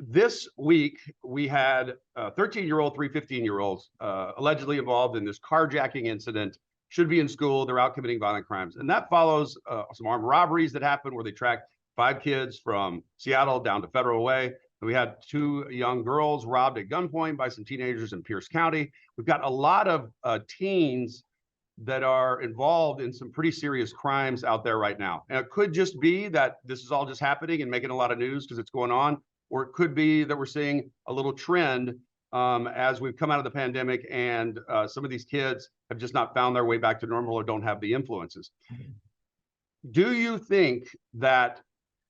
This week, we had a 13-year-old, three 15-year-olds allegedly involved in this carjacking incident. Should be in school. They're out committing violent crimes. And that follows some armed robberies that happened where they tracked five kids from Seattle down to Federal Way. We had two young girls robbed at gunpoint by some teenagers in Pierce County. We've got a lot of teens that are involved in some pretty serious crimes out there right now. And it could just be that this is all just happening and making a lot of news because it's going on, or it could be that we're seeing a little trend as we've come out of the pandemic and some of these kids have just not found their way back to normal or don't have the influences. Do you think that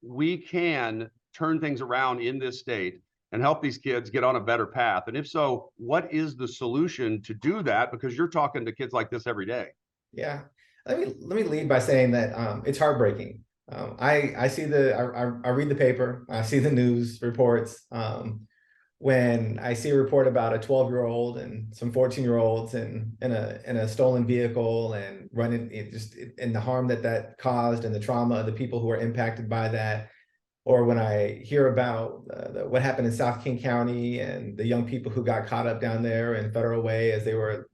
we can turn things around in this state and help these kids get on a better path? And if so, what is the solution to do that? Because you're talking to kids like this every day. Yeah, let me lead by saying that it's heartbreaking. I see I read the paper, I see the news reports. When I see a report about a 12-year-old and some 14-year-olds in a stolen vehicle and running in the harm that caused and the trauma of the people who are impacted by that, or when I hear about what happened in South King County and the young people who got caught up down there in Federal Way as they were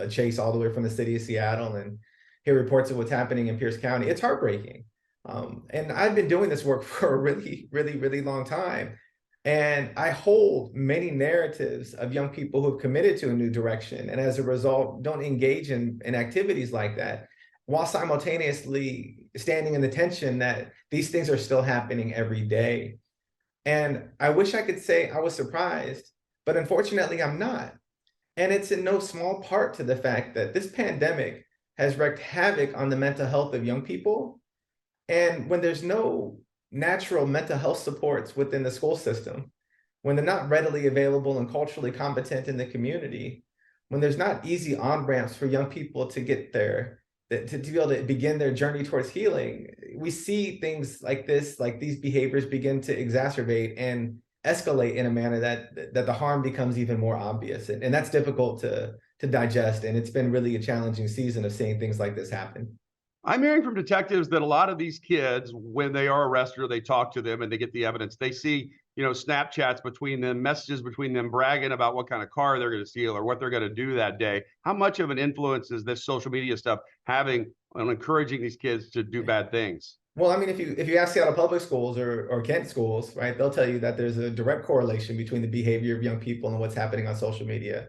chased all the way from the city of Seattle, and hear reports of what's happening in Pierce County, it's heartbreaking. And I've been doing this work for a really, really, really long time. And I hold many narratives of young people who have committed to a new direction and as a result don't engage in activities like that, while simultaneously standing in the tension that these things are still happening every day. And I wish I could say I was surprised, but unfortunately I'm not. And it's in no small part to the fact that this pandemic has wreaked havoc on the mental health of young people. And when there's no natural mental health supports within the school system, when they're not readily available and culturally competent in the community, when there's not easy on-ramps for young people to get there, to be able to begin their journey towards healing, we see things like this, like these behaviors begin to exacerbate and escalate in a manner that the harm becomes even more obvious. And that's difficult to digest. And it's been really a challenging season of seeing things like this happen. I'm hearing from detectives that a lot of these kids, when they are arrested or they talk to them and they get the evidence, they see, Snapchats between them, messages between them bragging about what kind of car they're going to steal or what they're going to do that day. How much of an influence is this social media stuff having on encouraging these kids to do bad things? Well, I mean, if you ask Seattle public schools or Kent schools, right, they'll tell you that there's a direct correlation between the behavior of young people and what's happening on social media.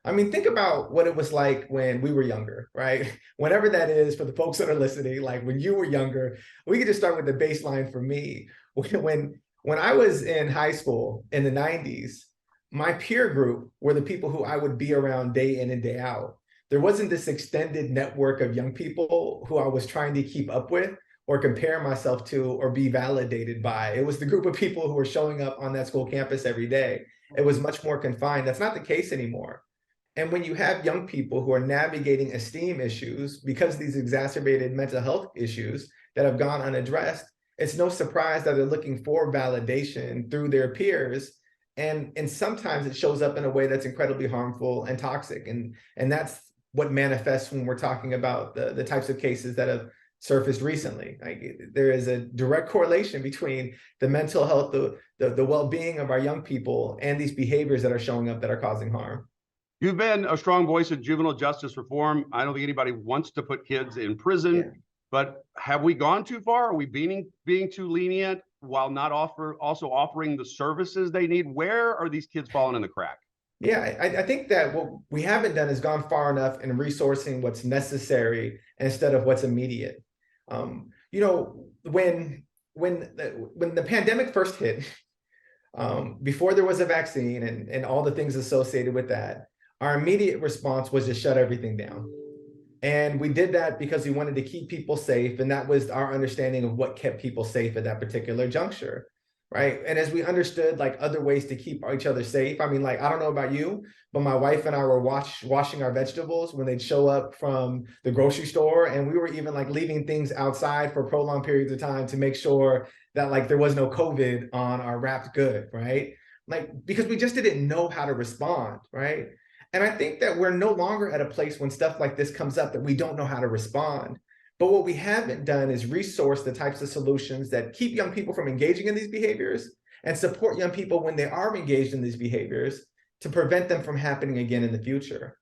I mean, think about what it was like when we were younger, right? Whenever that is, for the folks that are listening, like when you were younger, we could just start with the baseline for me. When I was in high school in the 90s, my peer group were the people who I would be around day in and day out. There wasn't this extended network of young people who I was trying to keep up with or compare myself to or be validated by. It was the group of people who were showing up on that school campus every day. It was much more confined. That's not the case anymore. And when you have young people who are navigating esteem issues because of these exacerbated mental health issues that have gone unaddressed, it's no surprise that they're looking for validation through their peers. And sometimes it shows up in a way that's incredibly harmful and toxic. And that's what manifests when we're talking about the types of cases that have surfaced recently. Like, there is a direct correlation between the mental health, the well-being of our young people and these behaviors that are showing up that are causing harm. You've been a strong voice in juvenile justice reform. I don't think anybody wants to put kids in prison, but have we gone too far? Are we being too lenient while not also offering the services they need? Where are these kids falling in the crack? Yeah, I think that what we haven't done is gone far enough in resourcing what's necessary instead of what's immediate. When the pandemic first hit, before there was a vaccine and all the things associated with that, our immediate response was to shut everything down. And we did that because we wanted to keep people safe. And that was our understanding of what kept people safe at that particular juncture, right? And as we understood like other ways to keep each other safe, I mean, like, I don't know about you, but my wife and I were washing our vegetables when they'd show up from the grocery store. And we were even like leaving things outside for prolonged periods of time to make sure that like there was no COVID on our wrapped good, right? Like, because we just didn't know how to respond, right? And I think that we're no longer at a place when stuff like this comes up that we don't know how to respond. But what we haven't done is resource the types of solutions that keep young people from engaging in these behaviors and support young people when they are engaged in these behaviors to prevent them from happening again in the future.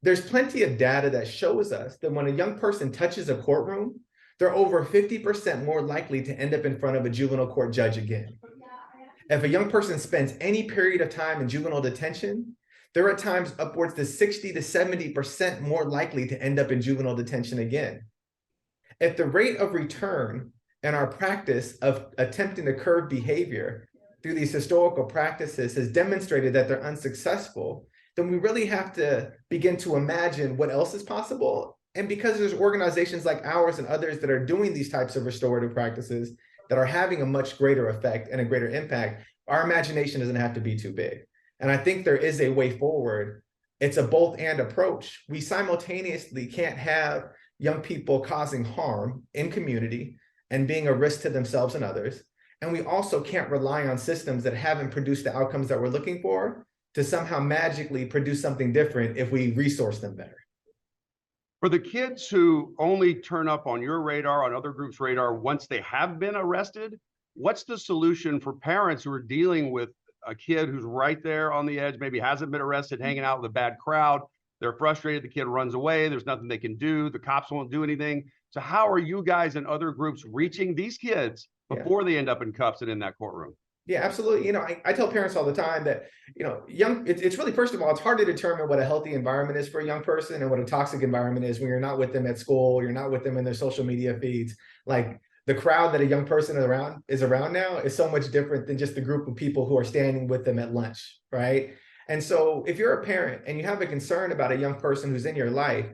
There's plenty of data that shows us that when a young person touches a courtroom, they're over 50% more likely to end up in front of a juvenile court judge again. If a young person spends any period of time in juvenile detention, they're at times upwards to 60 to 70% more likely to end up in juvenile detention again. If the rate of return and our practice of attempting to curb behavior through these historical practices has demonstrated that they're unsuccessful, then we really have to begin to imagine what else is possible. And because there's organizations like ours and others that are doing these types of restorative practices that are having a much greater effect and a greater impact, our imagination doesn't have to be too big. And I think there is a way forward. It's a both and approach. We simultaneously can't have young people causing harm in community and being a risk to themselves and others. And we also can't rely on systems that haven't produced the outcomes that we're looking for to somehow magically produce something different if we resource them better. For the kids who only turn up on your radar, on other groups' radar, once they have been arrested, what's the solution for parents who are dealing with a kid who's right there on the edge, maybe hasn't been arrested, hanging out with a bad crowd? They're frustrated, the kid runs away, there's nothing they can do, the cops won't do anything. So how are you guys and other groups reaching these kids before they end up in cuffs and in that courtroom? Yeah, absolutely. I tell parents all the time that, it's really, first of all, it's hard to determine what a healthy environment is for a young person and what a toxic environment is when you're not with them at school, you're not with them in their social media feeds. Like, the crowd that a young person is around now is so much different than just the group of people who are standing with them at lunch, right? And so if you're a parent and you have a concern about a young person who's in your life,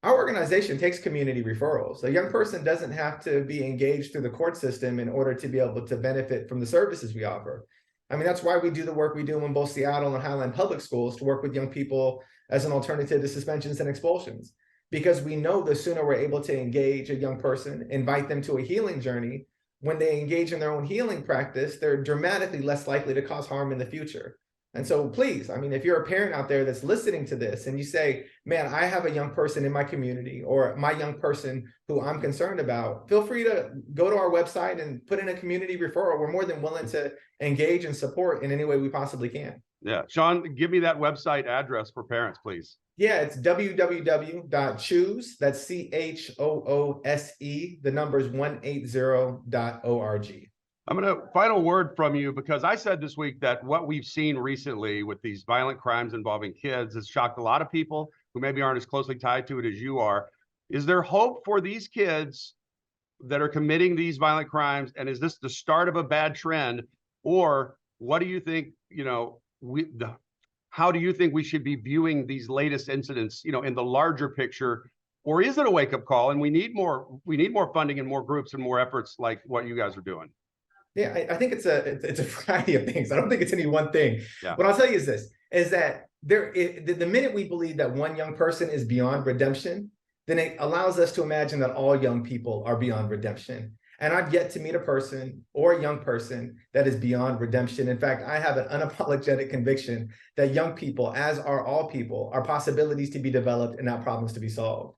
our organization takes community referrals. A young person doesn't have to be engaged through the court system in order to be able to benefit from the services we offer. I mean, that's why we do the work we do in both Seattle and Highland Public Schools to work with young people as an alternative to suspensions and expulsions. Because we know the sooner we're able to engage a young person, invite them to a healing journey, when they engage in their own healing practice, they're dramatically less likely to cause harm in the future. And so please, I mean, if you're a parent out there that's listening to this and you say, man, I have a young person in my community or my young person who I'm concerned about, feel free to go to our website and put in a community referral. We're more than willing to engage and support in any way we possibly can. Yeah. Sean, give me that website address for parents, please. Yeah, it's www.choose, that's CHOOSE, the numbers 180.org. I'm going to final word from you, because I said this week that what we've seen recently with these violent crimes involving kids has shocked a lot of people who maybe aren't as closely tied to it as you are. Is there hope for these kids that are committing these violent crimes? And is this the start of a bad trend? Or what do you think, how do you think we should be viewing these latest incidents, in the larger picture? Or is it a wake-up call and we need more funding and more groups and more efforts like what you guys are doing? Yeah, I think it's a variety of things. I don't think it's any one thing. Yeah. What I'll tell you is this, is that the minute we believe that one young person is beyond redemption, then it allows us to imagine that all young people are beyond redemption. And I've yet to meet a person or a young person that is beyond redemption. In fact, I have an unapologetic conviction that young people, as are all people, are possibilities to be developed and not problems to be solved.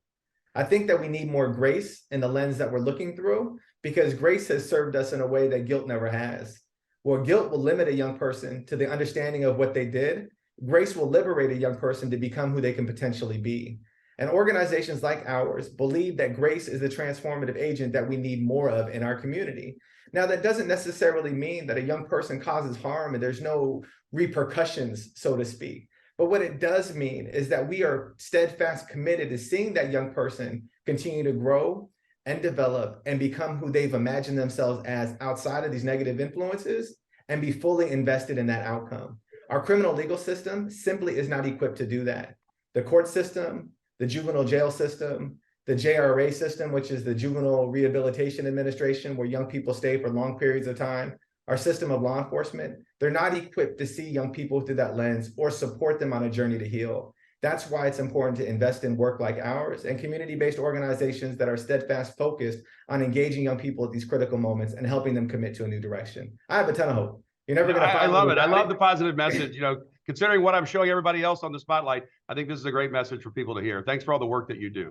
I think that we need more grace in the lens that we're looking through, because grace has served us in a way that guilt never has. Well, guilt will limit a young person to the understanding of what they did. Grace will liberate a young person to become who they can potentially be. And organizations like ours believe that grace is the transformative agent that we need more of in our community. Now, that doesn't necessarily mean that a young person causes harm and there's no repercussions, so to speak. But what it does mean is that we are steadfast committed to seeing that young person continue to grow and develop and become who they've imagined themselves as outside of these negative influences and be fully invested in that outcome. Our criminal legal system simply is not equipped to do that. The court system, the juvenile jail system, the JRA system, which is the Juvenile Rehabilitation Administration, where young people stay for long periods of time, our system of law enforcement, they're not equipped to see young people through that lens or support them on a journey to heal. That's why it's important to invest in work like ours and community-based organizations that are steadfast focused on engaging young people at these critical moments and helping them commit to a new direction. I have a ton of hope. You're never going to find I love it. I love the positive message. Considering what I'm showing everybody else on the spotlight, I think this is a great message for people to hear. Thanks for all the work that you do.